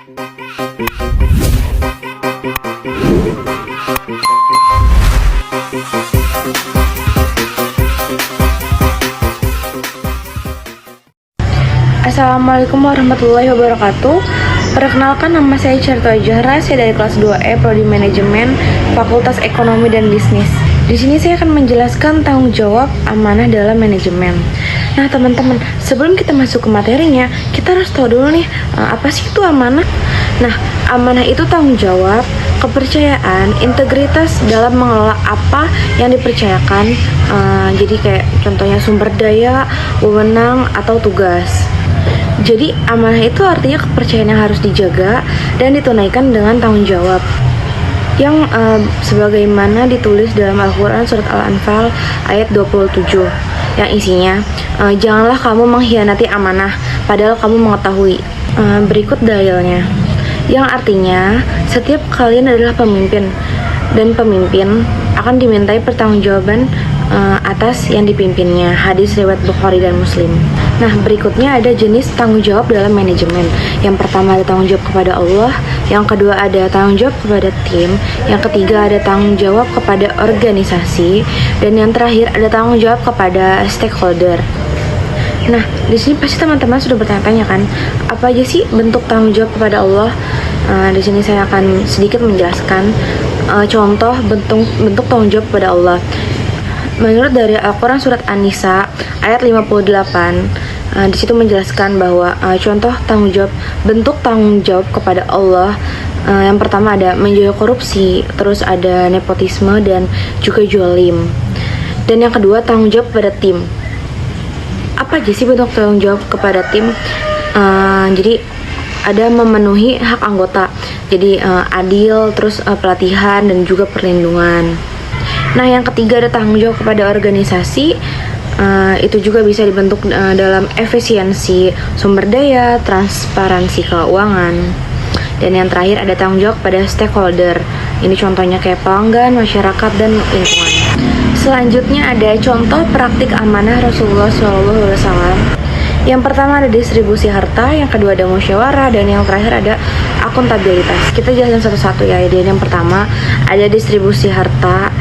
Assalamualaikum warahmatullahi wabarakatuh. Perkenalkan, nama saya Certo Zahra, saya dari kelas 2E Prodi Manajemen Fakultas Ekonomi dan Bisnis. Di sini saya akan menjelaskan tanggung jawab amanah dalam manajemen. Nah teman-teman, sebelum kita masuk ke materinya, kita harus tahu dulu nih, apa sih itu amanah? Nah, amanah itu tanggung jawab, kepercayaan, integritas dalam mengelola apa yang dipercayakan. Jadi kayak contohnya sumber daya, wewenang, atau tugas. Jadi amanah itu artinya kepercayaan yang harus dijaga dan ditunaikan dengan tanggung jawab yang sebagaimana ditulis dalam Al-Quran surat Al-Anfal ayat 27 yang isinya janganlah kamu mengkhianati amanah padahal kamu mengetahui. Berikut dalilnya, yang artinya setiap kalian adalah pemimpin dan pemimpin akan dimintai pertanggungjawaban atas yang dipimpinnya. Hadis riwayat Bukhari dan Muslim. Nah, berikutnya ada jenis tanggung jawab dalam manajemen. Yang pertama ada tanggung jawab kepada Allah, yang kedua ada tanggung jawab kepada tim, yang ketiga ada tanggung jawab kepada organisasi, dan yang terakhir ada tanggung jawab kepada stakeholder. Nah, di sini pasti teman-teman sudah bertanya-tanya kan, apa aja sih bentuk tanggung jawab kepada Allah? Di sini saya akan sedikit menjelaskan contoh bentuk tanggung jawab kepada Allah. Menurut dari Al-Quran surat An-Nisa ayat 58, di situ menjelaskan bahwa contoh bentuk tanggung jawab kepada Allah, yang pertama ada menjauhi korupsi, terus ada nepotisme dan juga jolim. Dan yang kedua tanggung jawab kepada tim. Apa aja sih bentuk tanggung jawab kepada tim? Jadi ada memenuhi hak anggota, jadi adil, terus pelatihan dan juga perlindungan. Nah, yang ketiga ada tanggung jawab kepada organisasi. Itu juga bisa dibentuk dalam efisiensi sumber daya, transparansi keuangan. Dan yang terakhir ada tanggung jawab pada stakeholder. Ini contohnya kayak pelanggan, masyarakat, dan lingkungan. Selanjutnya ada contoh praktik amanah Rasulullah SAW. Yang pertama ada distribusi harta, yang kedua ada musyawarah, dan yang terakhir ada akuntabilitas. Kita jelasin satu-satu ya. Jadi yang pertama ada distribusi harta.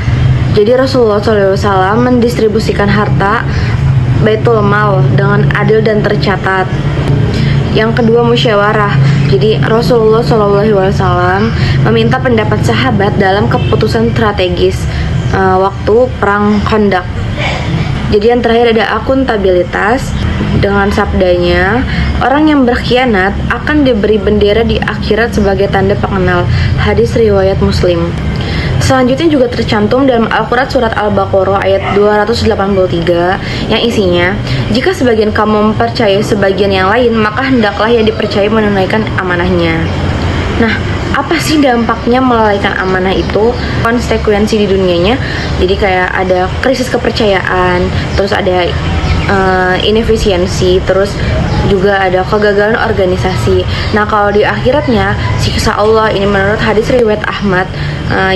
Jadi Rasulullah SAW mendistribusikan harta Baitul Mal dengan adil dan tercatat. Yang kedua musyawarah. Jadi Rasulullah SAW meminta pendapat sahabat dalam keputusan strategis waktu perang Khandaq. Jadi yang terakhir ada akuntabilitas, dengan sabdanya, orang yang berkhianat akan diberi bendera di akhirat sebagai tanda pengenal. Hadis riwayat Muslim. Selanjutnya juga tercantum dalam Al-Quran surat Al-Baqarah ayat 283 yang isinya, jika sebagian kamu mempercayai sebagian yang lain, maka hendaklah yang dipercayai menunaikan amanahnya. Nah, apa sih dampaknya melalaikan amanah itu? Konsekuensi di dunianya, jadi kayak ada krisis kepercayaan, terus ada inefisiensi, terus juga ada kegagalan organisasi. Nah, kalau di akhiratnya siksa Allah, ini menurut hadis riwayat Ahmad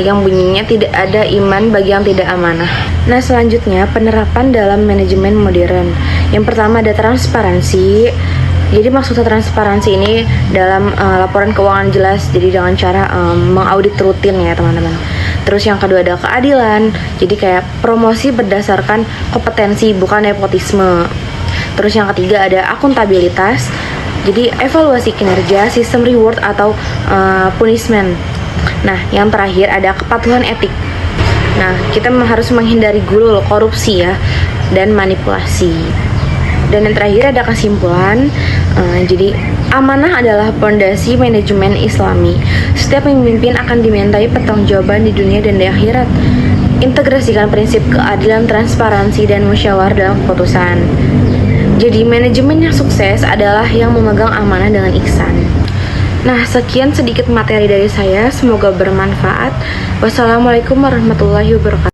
yang bunyinya tidak ada iman bagi yang tidak amanah. Nah, selanjutnya penerapan dalam manajemen modern. Yang pertama ada transparansi. Jadi maksudnya transparansi ini dalam laporan keuangan jelas, jadi dengan cara mengaudit rutin ya teman-teman. Terus yang kedua ada keadilan, jadi kayak promosi berdasarkan kompetensi bukan nepotisme. Terus yang ketiga ada akuntabilitas, jadi evaluasi kinerja, sistem reward atau punishment. Nah, yang terakhir ada kepatuhan etik. Nah, kita harus menghindari gulul, korupsi ya, dan manipulasi. Dan yang terakhir ada kesimpulan. Jadi amanah adalah pondasi manajemen Islami. Setiap pemimpin akan dimintai pertanggungjawaban di dunia dan di akhirat. Integrasikan prinsip keadilan, transparansi, dan musyawarah dalam keputusan. Jadi manajemen yang sukses adalah yang memegang amanah dengan ihsan. Nah, sekian sedikit materi dari saya, semoga bermanfaat. Wassalamualaikum warahmatullahi wabarakatuh.